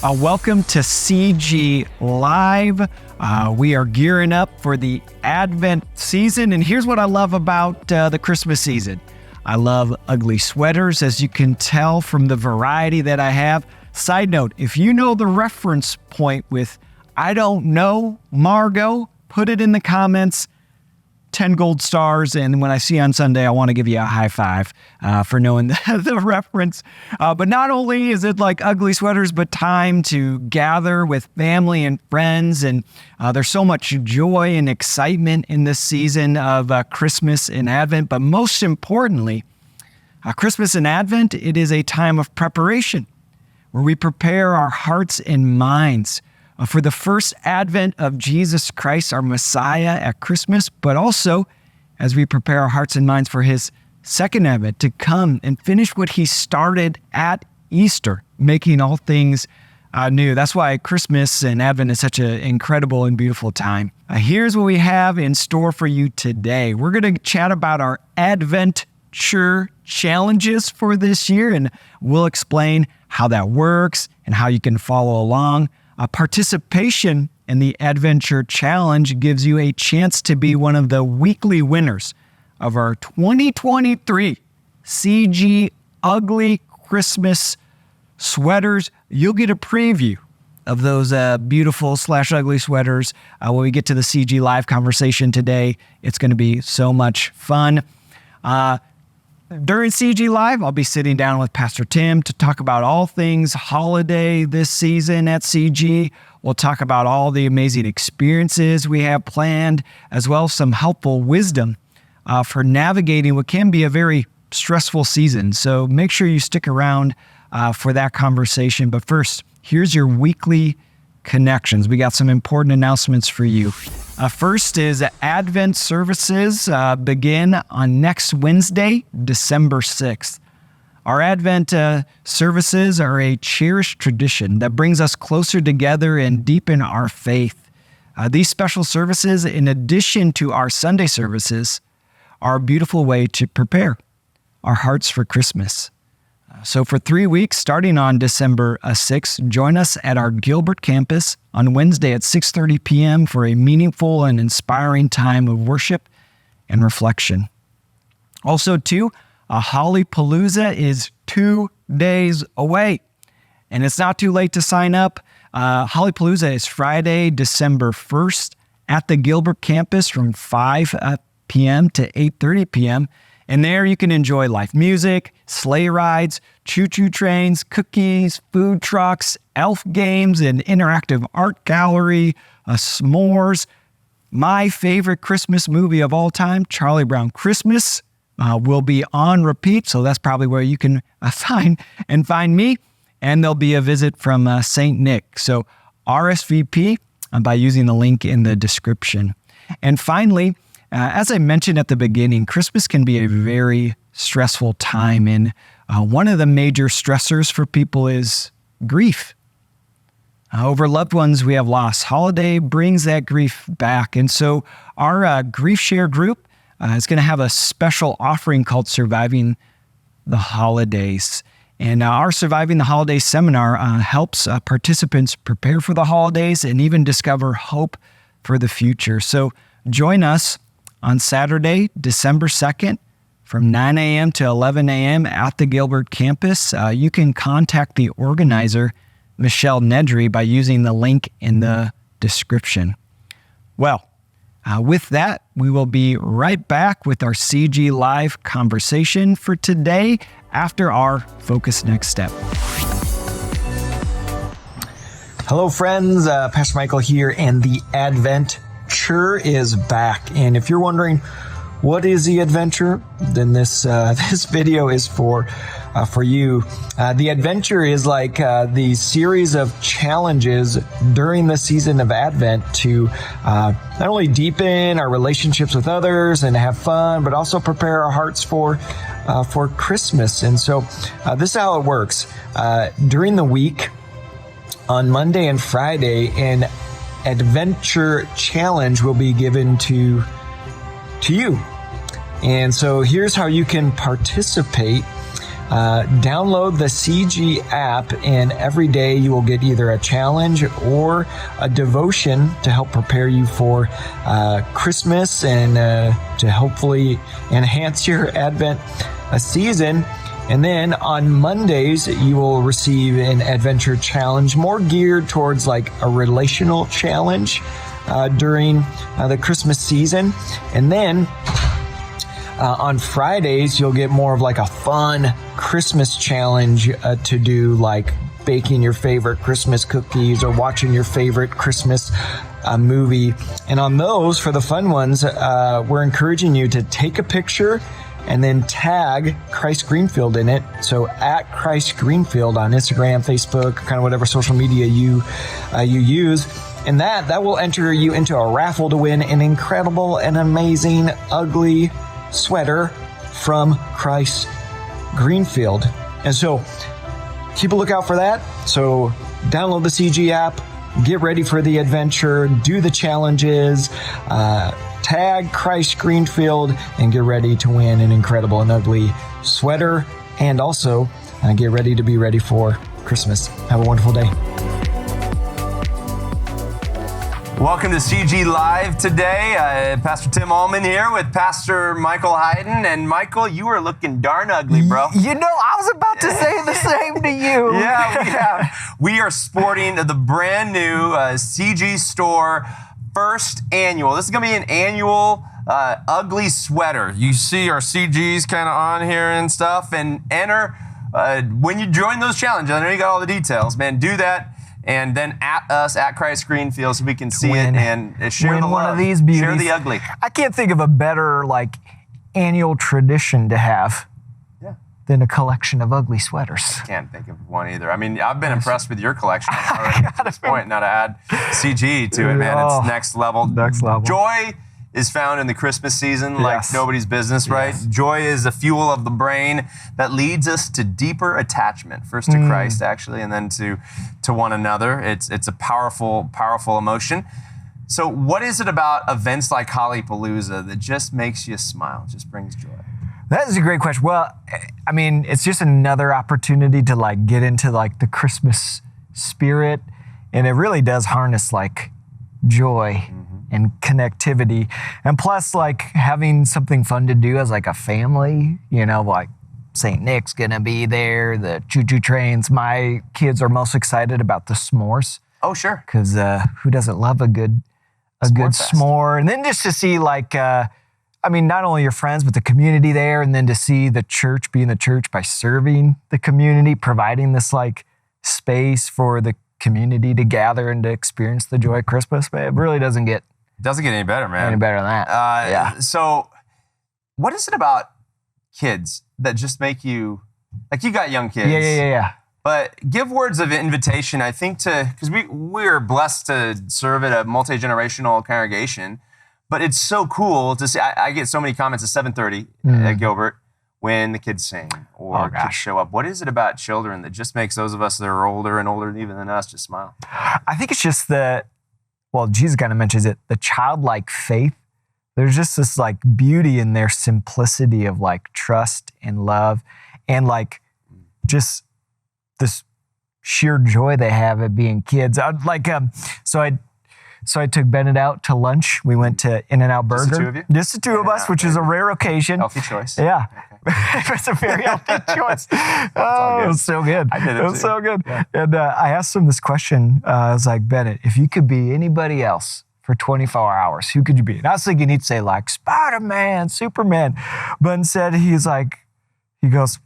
Welcome to CG Live. We are gearing up for the Advent season, and here's what I love about the Christmas season. I love ugly sweaters, as you can tell from the variety that I have. Side note, if you know the reference point with I don't know, Margot, put it in the comments. 10 gold stars, and when I see you on Sunday, I want to give you a high five for knowing the reference. But not only is it like ugly sweaters, but time to gather with family and friends, and there's so much joy and excitement in this season of Christmas and Advent. But most importantly, Christmas and Advent, it is a time of preparation where we prepare our hearts and minds for the first advent of Jesus Christ, our Messiah, at Christmas, but also as we prepare our hearts and minds for his second advent to come and finish what he started at Easter, making all things new. That's why Christmas and Advent is such an incredible and beautiful time. Here's what we have in store for you today. We're going to chat about our Adventure challenges for this year, and we'll explain how that works and how you can follow along. Participation in the Adventure Challenge gives you a chance to be one of the weekly winners of our 2023 CG Ugly Christmas sweaters. You'll get a preview of those beautiful /ugly sweaters when we get to the CG Live conversation today. It's going to be so much fun. During CG Live, I'll be sitting down with Pastor Tim to talk about all things holiday this season at CG. We'll talk about all the amazing experiences we have planned, as well as some helpful wisdom for navigating what can be a very stressful season. So make sure you stick around for that conversation. But first, here's your weekly connections. We got some important announcements for you. First is Advent services begin on next Wednesday, December 6th. Our Advent services are a cherished tradition that brings us closer together and deepen our faith. These special services, in addition to our Sunday services, are a beautiful way to prepare our hearts for Christmas. So for 3 weeks, starting on December 6th, join us at our Gilbert campus on Wednesday at 6:30 p.m. for a meaningful and inspiring time of worship and reflection. Also, too, Hollypalooza is 2 days away, and it's not too late to sign up. Hollypalooza is Friday, December 1st at the Gilbert campus from 5 p.m. to 8:30 p.m., and there you can enjoy live music, sleigh rides, choo-choo trains, cookies, food trucks, elf games, an interactive art gallery, s'mores. My favorite Christmas movie of all time, Charlie Brown Christmas, will be on repeat, so that's probably where you can find me. And there'll be a visit from St. Nick. So RSVP by using the link in the description. And finally, as I mentioned at the beginning, Christmas can be a very stressful time, and one of the major stressors for people is grief. Over loved ones we have lost. Holiday brings that grief back, and so our Griefshare group is going to have a special offering called Surviving the Holidays. And our Surviving the Holidays seminar helps participants prepare for the holidays and even discover hope for the future. So join us on Saturday, December 2nd, from 9 a.m. to 11 a.m. at the Gilbert campus. You can contact the organizer, Michelle Nedry, by using the link in the description. Well, with that, we will be right back with our CG Live conversation for today after our Focus Next Step. Hello, friends. Pastor Michael here, and the Adventure is back. And if you're wondering what is the adventure, then this video is for you. The adventure is like the series of challenges during the season of Advent to not only deepen our relationships with others and have fun, but also prepare our hearts for Christmas. And so this is how it works. During the week, on Monday and Friday, an adventure challenge will be given to you. And so here's how you can participate. download the CG app, and every day you will get either a challenge or a devotion to help prepare you for Christmas and to hopefully enhance your Advent season. And then on Mondays, you will receive an adventure challenge more geared towards like a relational challenge during the Christmas season. And then on Fridays, you'll get more of like a fun Christmas challenge to do, like baking your favorite Christmas cookies or watching your favorite Christmas movie. And on those, for the fun ones, we're encouraging you to take a picture and then tag Christ Greenfield in it. So at Christ Greenfield on Instagram, Facebook, kind of whatever social media you use. And that will enter you into a raffle to win an incredible and amazing ugly sweater from Christ Greenfield. And so keep a lookout for that. So download the CG app, get ready for the adventure, do the challenges, tag Christ Greenfield, and get ready to win an incredible and ugly sweater. And also get ready to be ready for Christmas. Have a wonderful day. Welcome to CG Live today. Pastor Tim Ullman here with Pastor Michael Hayden. And Michael, you are looking darn ugly, bro. You know, I was about to say the same to you. Yeah, we are sporting the brand new CG Store first annual. This is going to be an annual ugly sweater. You see our CGs kind of on here and stuff. And enter when you join those challenges. I know you got all the details, man. Do that. And then at us, at Christ Greenfield, so we can see it and share the love. One of these beauties. Share the ugly. I can't think of a better like annual tradition to have than a collection of ugly sweaters. Can't think of one either. I mean, I've been impressed with your collection already at this point. Now to add CG to it, man, it's next level. Next level. Joy is found in the Christmas season like nobody's business, right? Yes. Joy is the fuel of the brain that leads us to deeper attachment, first to Christ actually, and then to one another. It's a powerful, powerful emotion. So what is it about events like Hollypalooza that just makes you smile, just brings joy? That is a great question. Well, I mean, it's just another opportunity to like get into like the Christmas spirit, and it really does harness like joy and connectivity. And plus like having something fun to do as like a family, you know, like St. Nick's gonna be there, the choo-choo trains. My kids are most excited about the s'mores. Oh, sure. Because who doesn't love a good s'more? And then just to see like, I mean, not only your friends, but the community there, and then to see the church being the church by serving the community, providing this like space for the community to gather and to experience the joy of Christmas. Man, it really doesn't get any better, man. Any better than that. So what is it about kids that just make you, like you got young kids. Yeah. But give words of invitation, I think, because we're blessed to serve at a multi-generational congregation, but it's so cool to see. I get so many comments at 7:30 at Gilbert when the kids sing or kids show up. What is it about children that just makes those of us that are older and older even than us just smile? I think it's just Jesus kind of mentions it, the childlike faith. There's just this like beauty in their simplicity of like trust and love and like just this sheer joy they have at being kids. So I took Bennett out to lunch. We went to In-N-Out Burger. Just the two of you? Just the two of us, which is a rare occasion. Healthy choice. Yeah. Okay. It's a very healthy choice. It was so good. I did it was too. so good. Yeah. And I asked him this question. I was like, Bennett, if you could be anybody else for 24 hours, who could you be? And I was thinking he'd say like Spider-Man, Superman. But instead he goes,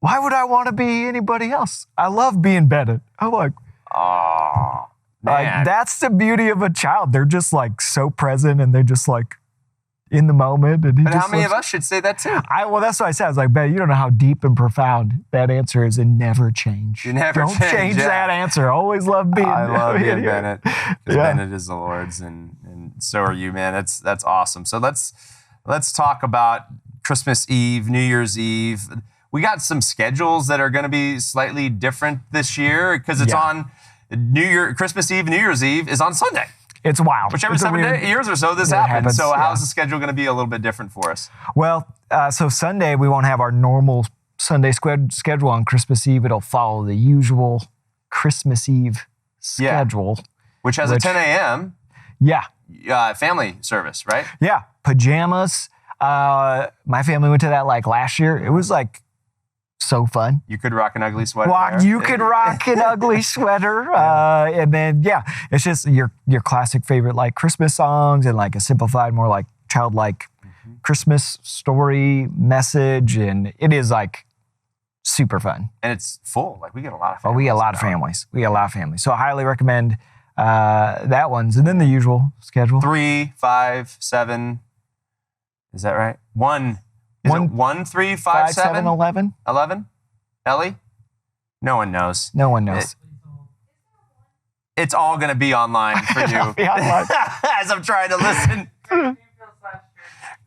why would I want to be anybody else? I love being Bennett. I'm like, oh. Like, that's the beauty of a child. They're just like so present and they're just like in the moment. And but how many of us should say that too? Well, that's what I said. I was like, Ben, you don't know how deep and profound that answer is, and never change. You never don't change that answer. Always love being. I love being Bennett because Bennett is the Lord's, and so are you, man. That's awesome. So let's talk about Christmas Eve, New Year's Eve. We got some schedules that are going to be slightly different this year because it's on. Christmas Eve, New Year's Eve is on Sunday. It's wild. Whichever 7 years or so this happens. So how's the schedule going to be a little bit different for us? Well, so Sunday we won't have our normal Sunday schedule on Christmas Eve, it'll follow the usual Christmas Eve schedule. Which has a 10 a.m. Family service, right? Yeah, pajamas. My family went to that like last year. It was like so fun. You could rock an ugly sweater. You could rock an ugly sweater. And then, it's just your classic favorite like Christmas songs and like a simplified, more like childlike Christmas story message. And it is like super fun. And it's full. Like we get a lot of families. We get a lot of families. So I highly recommend that one's. And then the usual schedule. 3, 5, 7. Is that right? 1. Is it 1, 3, 5, 7, 11? 11? Ellie? No one knows. No one knows. It's all going to be online for you. As I'm trying to listen.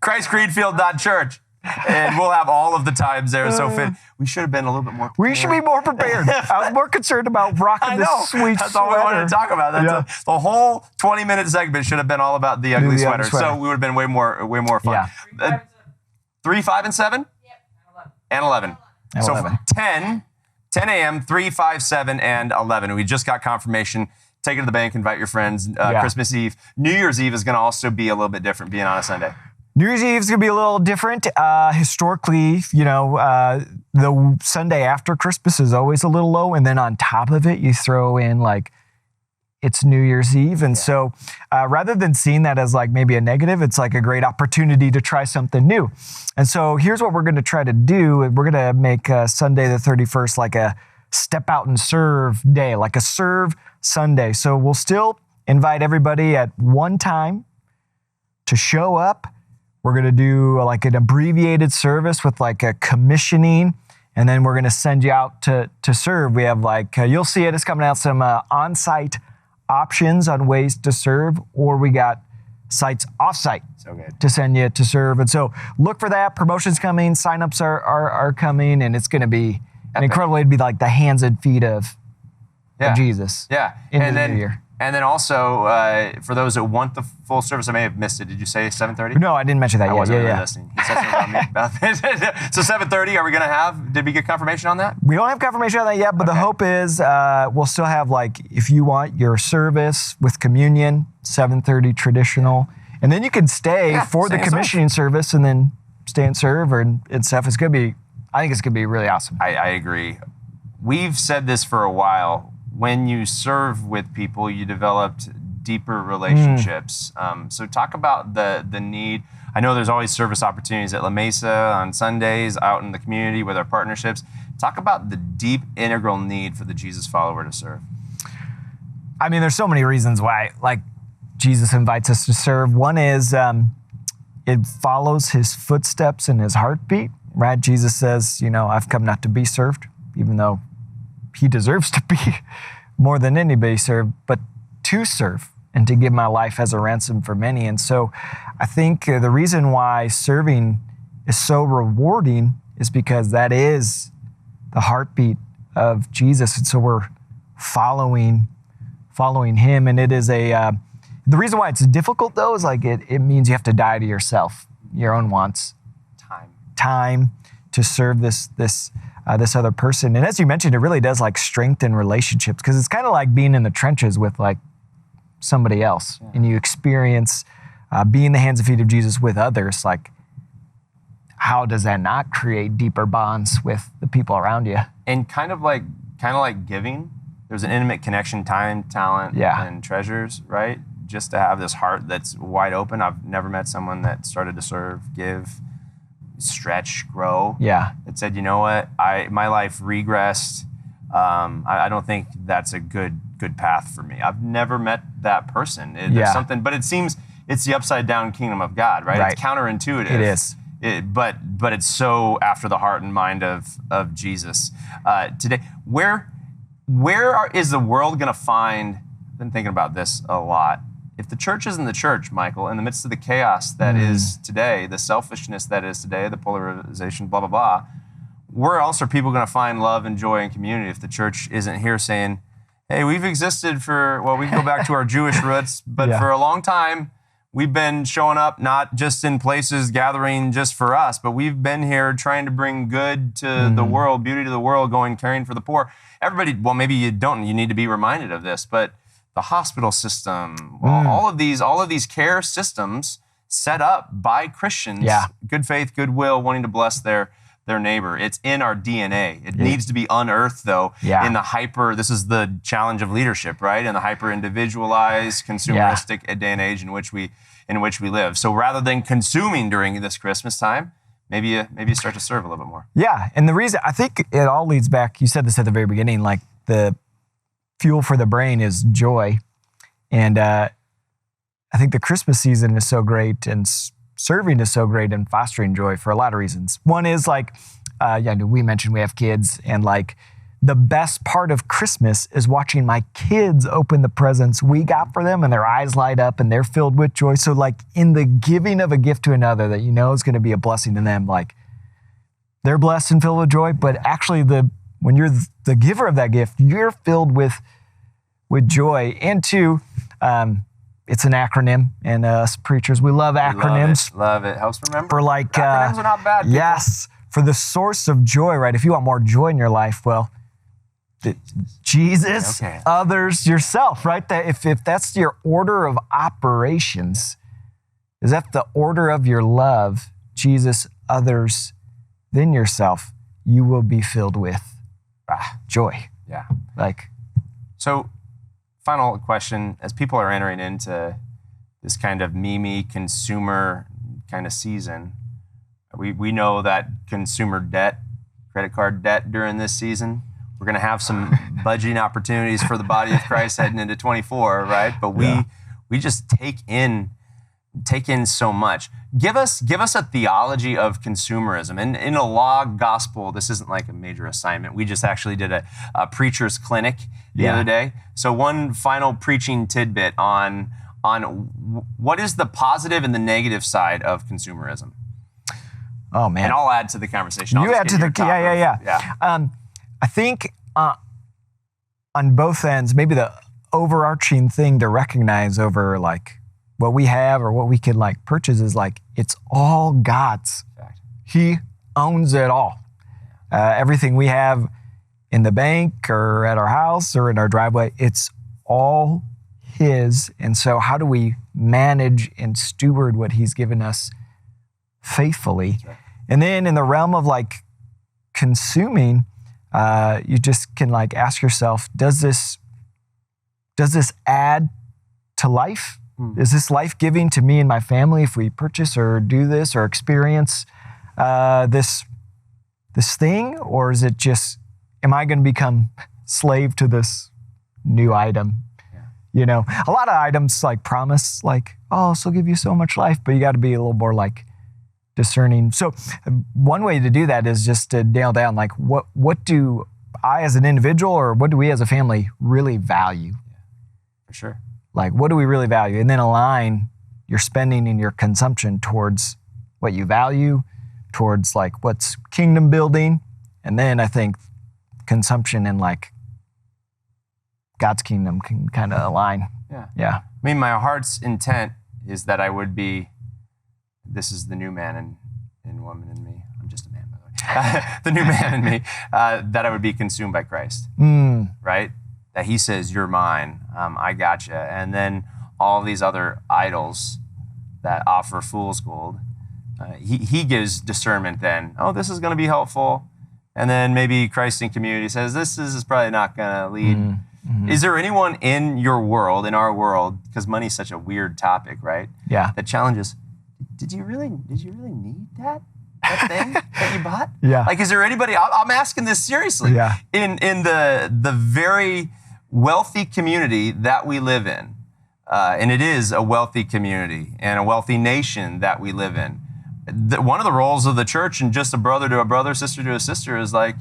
ChristGreenfield.church. And we'll have all of the times there. So we should have been a little bit more prepared. We should be more prepared. I was more concerned about rocking this sweet That's all we wanted to talk about. The whole 20-minute segment should have been all about the ugly sweater. So we would have been way more fun. Yeah. 3, 5, and 7? Yep, and 11. And So 11. 10 a.m., 3, 5, 7, and 11. We just got confirmation. Take it to the bank, invite your friends. Christmas Eve. New Year's Eve is going to also be a little bit different, being on a Sunday. New Year's Eve is going to be a little different. Historically, the Sunday after Christmas is always a little low. And then on top of it, you throw in like, it's New Year's Eve. And so rather than seeing that as like maybe a negative, it's like a great opportunity to try something new. And so here's what we're going to try to do. We're going to make Sunday the 31st like a step out and serve day, like a serve Sunday. So we'll still invite everybody at one time to show up. We're going to do like an abbreviated service with like a commissioning, and then we're going to send you out to serve. We have like, you'll see it, it's coming out, some on-site options on ways to serve, or we got sites off-site to send you to serve. And so look for that. Promotions coming, signups are coming, and it's going to be an incredible way to be like the hands and feet of Jesus. Yeah. In the new year. And then also, for those that want the full service, I may have missed it. Did you say 7:30? No, I didn't mention that yet. I wasn't really listening. He said something about me. So 7:30, are we going to have, did we get confirmation on that? We don't have confirmation on that yet, but the hope is we'll still have like, if you want your service with communion, 7:30 traditional, and then you can stay for the commissioning service and then stay and serve and stuff. It's going to be, I think it's going to be really awesome. I agree. We've said this for a while. When you serve with people, you developed deeper relationships. So talk about the need. I know there's always service opportunities at La Mesa on Sundays, out in the community with our partnerships. Talk about the deep integral need for the Jesus follower to serve. I mean, there's so many reasons why, like, Jesus invites us to serve. One is it follows his footsteps and his heartbeat, right? Jesus says, I've come not to be served, even though he deserves to be more than anybody served, but to serve and to give my life as a ransom for many. And so I think the reason why serving is so rewarding is because that is the heartbeat of Jesus. And so we're following him. And it is the reason why it's difficult though is like it means you have to die to yourself, your own wants, time to serve this other person. And as you mentioned, it really does like strengthen relationships because it's kind of like being in the trenches with like somebody else and you experience being the hands and feet of Jesus with others. Like, how does that not create deeper bonds with the people around you? And kind of like giving, there's an intimate connection, time, talent, and treasures, right? Just to have this heart that's wide open. I've never met someone that started to serve, give, stretch, grow. It said, you know what? My life regressed. I don't think that's a good path for me. I've never met that person. There's something, but it seems it's the upside down kingdom of God, right? It's counterintuitive. It is. But it's so after the heart and mind of Jesus. Today, where is the world going to find? I've been thinking about this a lot. If the church isn't the church, Michael, in the midst of the chaos that is today, the selfishness that is today, the polarization, blah, blah, blah, where else are people going to find love and joy and community if the church isn't here saying, hey, we've existed we can go back to our Jewish roots, but for a long time, we've been showing up not just in places gathering just for us, but we've been here trying to bring good to the world, beauty to the world, going caring for the poor. Everybody, well, maybe you don't. You need to be reminded of this, but the hospital system, all of these care systems set up by Christians, good faith, goodwill, wanting to bless their neighbor. It's in our DNA. It needs to be unearthed, though, in the this is the challenge of leadership, right? In the hyper-individualized, consumeristic day and age in which we live. So rather than consuming during this Christmas time, maybe you start to serve a little bit more. Yeah, and the reason, I think it all leads back, you said this at the very beginning, like the fuel for the brain is joy. And I think the Christmas season is so great, and serving is so great in fostering joy for a lot of reasons. One is like, we mentioned we have kids, and like the best part of Christmas is watching my kids open the presents we got for them, and their eyes light up and they're filled with joy. So like in the giving of a gift to another that you know is going to be a blessing to them, like they're blessed and filled with joy, but actually when you're the giver of that gift, you're filled with joy. And two, it's an acronym, and us preachers, we love acronyms. Love it. Helps remember. For like, acronyms are not bad. People. Yes, for the source of joy, right? If you want more joy in your life, well, Jesus, others, yourself, right? If that's your order of operations, is that the order of your love, Jesus, others, then yourself, you will be filled with joy. Yeah. So, final question, as people are entering into this kind of meme consumer kind of season, we know that consumer debt, credit card debt during this season, we're going to have some budgeting opportunities for the body of Christ heading into 24, right? But we just take in so much. Give us a theology of consumerism. And in a log gospel, this isn't like a major assignment. We just actually did a preacher's clinic the other day. So one final preaching tidbit on what is the positive and the negative side of consumerism. Oh man! And I'll add to the conversation. You add to the I think on both ends, maybe the overarching thing to recognize over like what we have or what we could like purchase is like, it's all God's. He owns it all. Everything we have in the bank or at our house or in our driveway, it's all His. And so how do we manage and steward what He's given us faithfully? And then in the realm of like consuming, you just can like ask yourself, does this add to life? Is this life-giving to me and my family if we purchase or do this or experience this thing? Or is it just, am I going to become slave to this new item? You know, a lot of items like promise, like, oh, this will give you so much life, but you got to be a little more like discerning. So one way to do that is just to nail down, like, what do I as an individual or what do we as a family really value? For sure. Like, what do we really value? And then align your spending and your consumption towards what you value, towards like what's kingdom building. And then I think consumption and like God's kingdom can kind of align. Yeah. I mean, my heart's intent is that I would be, this is the new man and woman in me. I'm just a man, by the way. The new man in me, that I would be consumed by Christ, right? That He says, you're mine, I gotcha. And then all these other idols that offer fool's gold, he gives discernment then. Oh, this is going to be helpful. And then maybe Christ in community says, this is probably not going to lead. Is there anyone in your world, in our world, because money's such a weird topic, right? Yeah. That challenges, did you really need that thing that you bought? Yeah. Like, is there anybody, I'm asking this seriously. Yeah. In the very wealthy community that we live in, and it is a wealthy community and a wealthy nation that we live in, one of the roles of the church and just a brother to a brother, sister to a sister is like,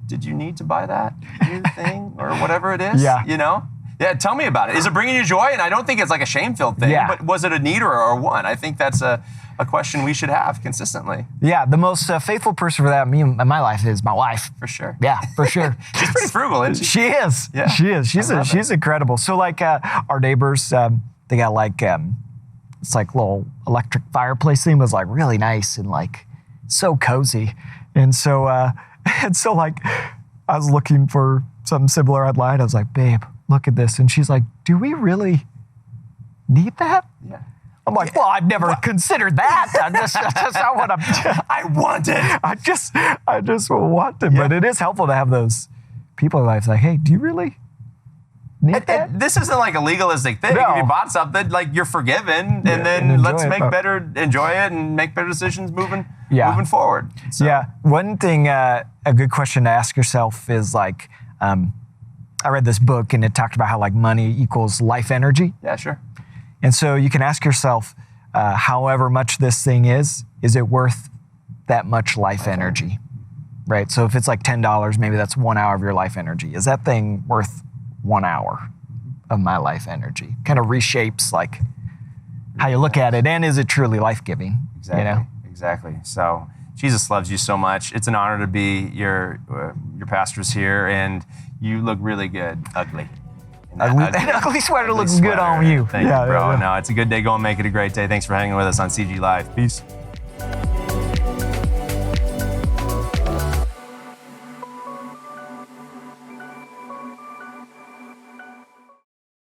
did you need to buy that new thing or whatever it is? Yeah. You know? Yeah, tell me about it. Is it bringing you joy? And I don't think it's like a shame-filled thing, but was it a need or one? I think that's a question we should have consistently. Yeah, the most faithful person for that in my life is my wife. For sure. Yeah, for sure. She's pretty frugal, isn't she? She is. Yeah. She is. She's incredible. So like our neighbors, they got like It's like little electric fireplace thing was like really nice and like so cozy. And so, like I was looking for something similar online. I was like, babe, look at this. And she's like, do we really need that? Yeah. I'm like, well, I've never considered that. That's not what I want it. I just want it. But it is helpful to have those people in life like, hey, do you really need that? And this isn't like a legalistic thing. No. If you bought something, like you're forgiven, and then and let's enjoy enjoy it and make better decisions moving forward. So. Yeah. One thing, a good question to ask yourself is like, I read this book and it talked about how like money equals life energy. Yeah, sure. And so you can ask yourself, however much this thing is it worth that much life energy, right? So if it's like $10, maybe that's 1 hour of your life energy. Is that thing worth 1 hour of my life energy? Kind of reshapes like how you look at it, and is it truly life-giving? Exactly. You know? Exactly. So Jesus loves you so much. It's an honor to be your pastors here, and you look really good, ugly. That ugly sweater looks good on you. Thank you, bro. No, it's a good day. Go and make it a great day. Thanks for hanging with us on CG Live. Peace.